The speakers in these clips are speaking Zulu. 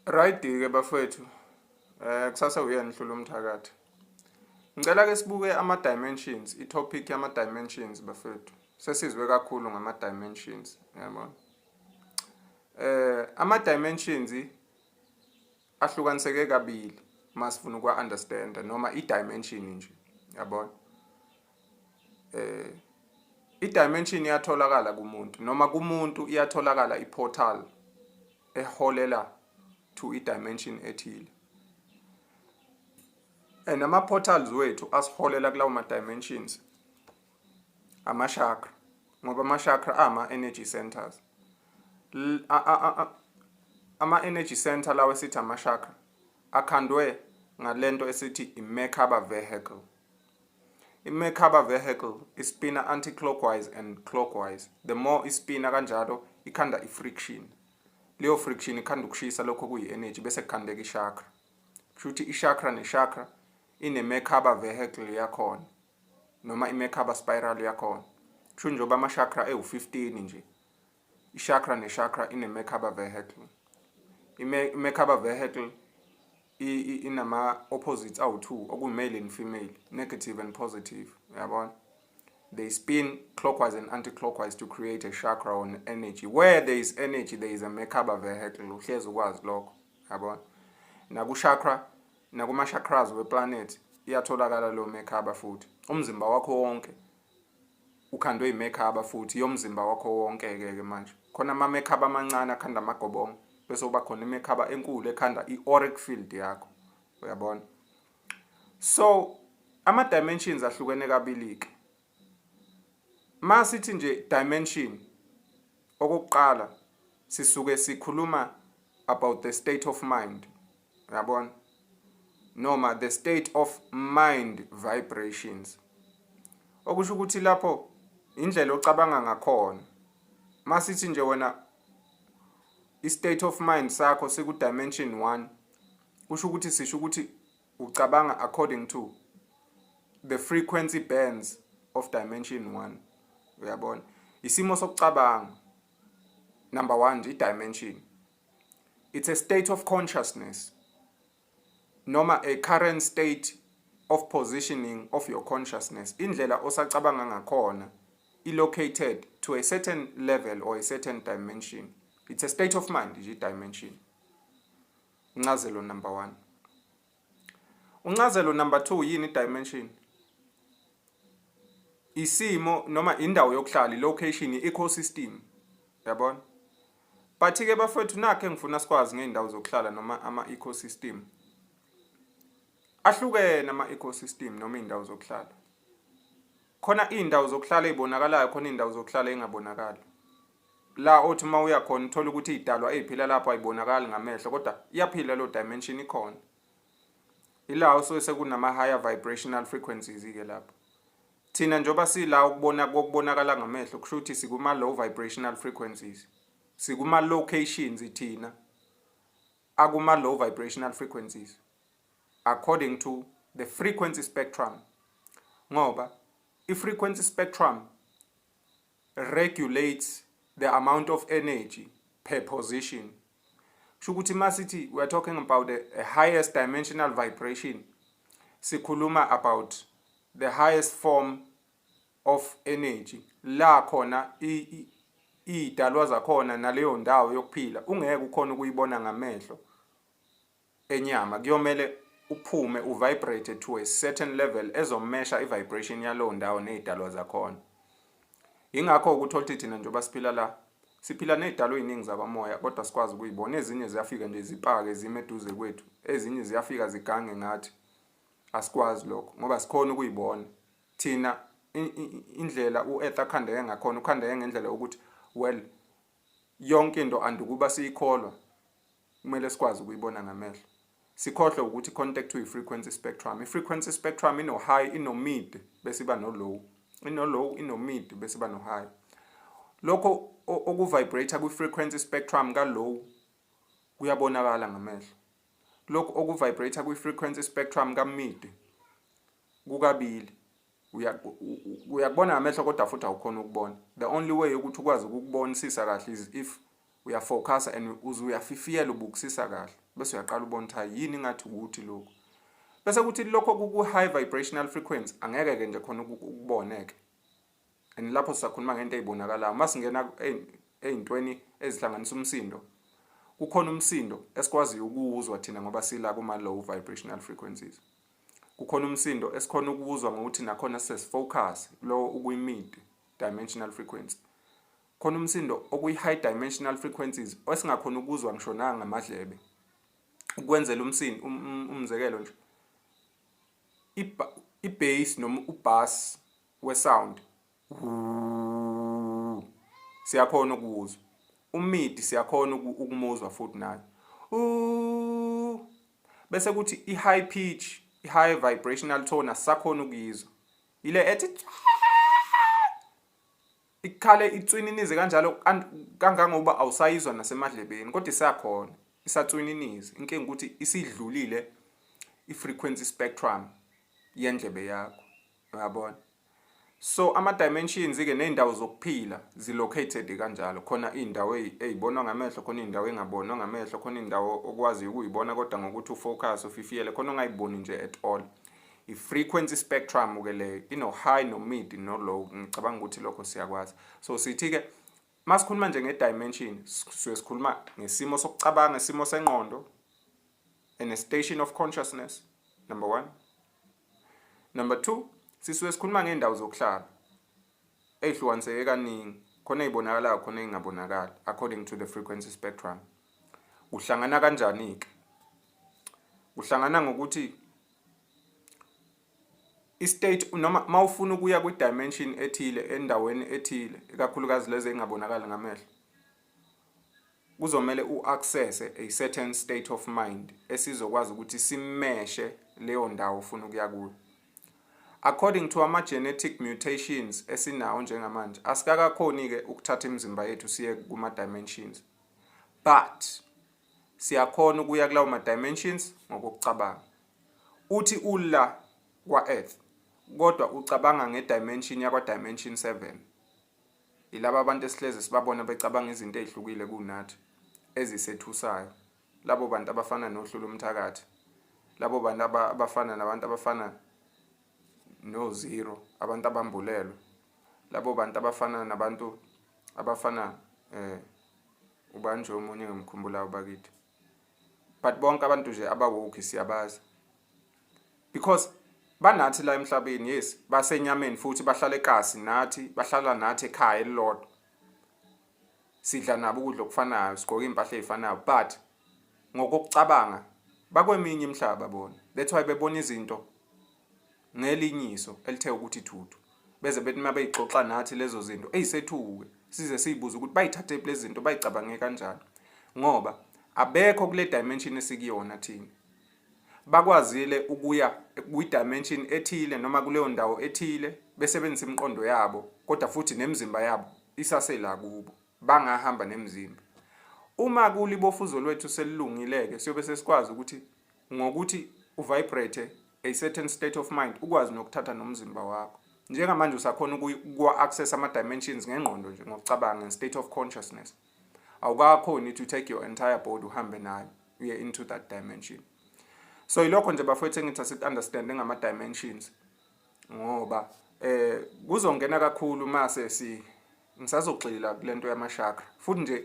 Right ke bafowethu. Kusasa uyanihlula umthakathi. Ngicela ke sibuke ama dimensions, itopic yama dimensions bafowethu. Sesizwe kakhulu ngama dimensions, yabona. Ama dimensions ahlukaniseke kabili masifuna ukwa understand noma I dimension nje, yabona. I dimension iyatholakala kumuntu noma kumuntu iyatholakala I portal eholela to I dimension ethile. And ama portals wethu asiholela kulawo ma dimensions ama chakra ngoba ama chakra ama energy centers. Ama energy center lawo esithi ama chakra akhandwe ngalento esithi I Merkaba vehicle. I Merkaba vehicle ispina anti-clockwise and clockwise. The more ispina kanjalo ikhanda I friction. Leyo friction ikhanda ukushisa lokho kuyi energy bese kukhandeka I chakra. Kushuthi I chakra ne chakra ine Merkaba vehicle yakhona noma I Merkaba spiral yakhona. Kusho njengoba ama chakra ewu15 nje. I chakra ne chakra ine Merkaba vehicle. I Merkaba vehicle inama opposites awu2 okuyi male and female, negative and positive, yabona. They spin clockwise and anti-clockwise to create a chakra on energy. Where there is energy there is a Merkaba vehicle. Uhlezi ukwazi lokho, yabona. Naku chakra nakuma chakras we planet iyatholakala lo Merkaba futhi. Umzimba wakho wonke ukhandwe I Merkaba futhi yomzimba wakho wonke ke manje. Khona ama Merkaba amancane akhanda amagobongo bese uba khona I Merkaba enkulu ekhanda I auric field yakho, uyabona. So ama dimensions ahlukene kabili ke. Masithi nje dimension okokuqala sisuke sikhuluma about the state of mind, yabona, noma the state of mind vibrations. Okusho ukuthi lapho indlela ocabanga ngakhona. Masithi nje wena I state of mind sakho siku dimension 1, kusho ukuthi sisho ukuthi ucabanga according to the frequency bands of dimension 1, uyabona. Isimo sokucabanga number 1 nje I dimension. It's a state of consciousness noma a current state of positioning of your consciousness. Indlela osacabanga ngakhona I located to a certain level or a certain dimension. It's a state of mind, nje dimension. Uncazelo number 1. Uncazelo number 2 yini dimension? Isimo noma indawo yokuhlala, location, ecosystem, yabona. But ke bafethu nakhe ngifuna sikwazi ngeindawo zokuhlala noma ama ecosystem. Ahlukene ama ecosystem noma indawo zokuhlala. Khona indawo zokuhlala ezibonakalayo, khona indawo zokuhlala engabonakali. La othi uma uya khona uthola ukuthi idalwa eziphila lapho ayibonakali ngamehlo kodwa iyaphila lo dimension ikhona. Ila usoyise kunama higher vibrational frequencies ke lapho. Thina njoba sila ukubonakala ngamehlo kusho ukuthi sikuma low vibrational frequencies. Sikuma locations thina akuma low vibrational frequencies according to the frequency spectrum. Ngoba I frequency spectrum regulates the amount of energy per position. Shukuthi masithi we are talking about the highest dimensional vibration. Sikhuluma about the highest form of energy. La khona idalwa zakhona naleyo ndawo yokuphila ungeke ukhona ukuyibona ngamehlo enyama. Kuyomele uphume uvibrate to a certain level ezomesha ivibration yalo ndawo nezidalwa zakhona. Ingakho ukuthola ukuthi thina njoba siphila nezidalwa eziningi zabamoya kodwa sikwazi ukuyibona. Ezinye ziyafika nje zipake zime eduze kwethu, ezinye ziyafika zigange ngathi asikwazi lokho ngoba sikhona ukuyibona. Thina indlela uEarth akhandeke ngakhona ukhandeke ngendlela ukuthi well yonke into andukuba siyikholwa kumele sikwazi ukuyibona ngamehlo. Sikhohle ukuthi contact to frequency spectrum. I frequency spectrum ino high, ino mid bese iba no low. Ino low, ino mid bese iba no high. Lokho okuvibrate ku frequency spectrum ka low kuyabonakala ngamehlo. Lokho okuvibrate ku frequency spectrum ka mid kukabili uyakubona ngamehlo kodwa futhi awukhona ukubona. The only way ukuthi ukwazi ukukubonisisa kahle is if uyafocus and uyafifiyela ubukisisa kahle bese uyaqala ubona ukuthi yini ngathi ukuthi lokho bese kuthi lokho ku high vibrational frequency angeke ke nje khona ukuboneke and lapho sisakhuluma ngento ezibonakalayo masingena ezintweni ezihlanganisa umsindo kukhona umsindo esikwaziyo ukuwuzwa thina ngoba sila kuma low vibrational frequencies kukhona umsindo esikhona ukuwuzwa ngokuthi nakhona sesifocus lo ukuyi-mid dimensional frequency khona umsindo okuyi-high dimensional frequencies esingakhona ukuzwa ngisho nangamadlebe ukwenzela umsindo umzekelo nje i-bass noma u-bass we-sound siyakhona ukuzwa umidi siyakhona ukumuzwa futhi nayo bese kuthi i-high pitch i-high vibrational tone asakhona ukuyizwa ile ethi ikhale itswininize kanjalo kangangoba awusayizwa nasemadlebeni kodwa isakhona isatswininize inkinga ukuthi isidlulile i-frequency spectrum yendlebe yakho uyabona so ama dimensions ke nendawo zokuphila zilocated kanjalo khona indawo ezibonwa ngamehlo khona indawo engabonwa ngamehlo khona indawo okwazi ukuyibona kodwa ngokuthi ufocus ufifiyele khona ongayiboni nje at all i-frequency spectrum ke le ino high no mid no low ngicabanga ukuthi lokho siyakwazi so sithi ke masikhuluma nje nge-dimension sikhuluma ngesimo sokucabanga isimo sengqondo and a station of consciousness number 1 number 2 sisuke sikhuluma ngendawo zokuhlala ehlukaniseke kaningi khona ezibonakalayo khona ezingabonakali according to the frequency spectrum uhlangana kanjani ke uhlangana ngokuthi i-state noma mawufuna ukuya kwi-dimension ethile endaweni ethile ikakhulukazi lezi engabonakali ngamehlo kuzomela u-access a certain state of mind esizokwazi ukuthi simeshe leyo ndawo ufuna ukuya kuyo according to ama-genetic mutations esinawo njengamanje asikakakhoni-ke ukuthatha imizimba yethu siye kuma-dimensions but siyakhona ukuya kulawo ma-dimensions ngokucabanga uthi ula kwa-earth kodwa ucabanga nge-dimension yakwa-dimension 7 ilaba abantu esihlezi sibabona becabanga izinto ezihlukile kunathi ezisethusayo labo bantu abafana nohlelo lomthakathi labo bantu abafana nabantu abafana no zero abantu abambulelwe labo bantu abafana nabantu abafana ubanje omunye ngimkhumbulayo bakithi but bonke abantu nje abawoke siyabazi because banathi la emhlabeni yes basenyameni futhi bahlala ekasi nathi bahlala nathi ekhaya elilodwa sidla nabo ukudla okufanayo sigqoka impahla ezifanayo but ngokucabanga bakweminye imhlaba bona that's why bebona izinto ngelinyiso elithe ukuthi thuthu beze bethi mabeyixoxa nathi lezo zinto ezisethuke size sizibuza ukuthi bayithathe lezi zinto bayicabange kanjani ngoba abekho kule dimension esikuyona thina bakwazile ukuya kwi-dimension ethile noma kuleyo ndawo ethile besebenzisa imiqondo yabo kodwa futhi nemizimba yabo isasela kubo bangahamba nemizimba uma kulibofuzo lwethu selilungileke siyobe sesikwazi ukuthi ngokuthi uvibrate a certain state of mind ukwazi nokuthatha nomzimba wakho njengamanje usakhona ukwa-access ama-dimensions ngengqondo nje ngokucabanga nge-state of consciousness awukakhoni to take your entire body uhambe nayo uye into that dimension so ilokho nje bafowethu engithi asi-understande ngama-dimensions ngoba kuzongena kakhulu mase ngisazogxila kule nto yamashakra futhi nje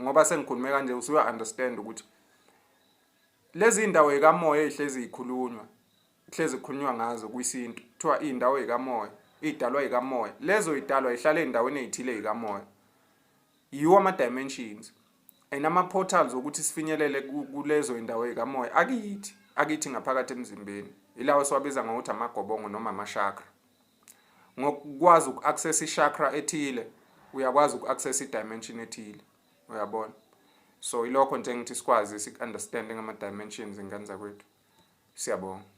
ngoba sengikhulume kanje usuya-understand ukuthi lezi indawo ezikamoya ezihlezi zikhulunywa hlezi kukhulunywa ngazo kwisintu kuthiwa iy'ndawo ezikamoya idalwa ezikamoya lezo idalwa ihlala ey'ndaweni ey'thile ezikamoya yiwo ama-dimensions and ama-portals ukuthi sifinyelele kulezo indawo ezikamoya akithi ngaphakathi emzimbeni ilawo siwabiza ngokuthi amagobongo noma amashakra ngokwazi uku-access ishakra ethile uyakwazi uku-access i-dimension ethile uyabona so ilokho nje ngithi sikwazi sik-understanding ama-dimensions ingane zakwethu siyabonga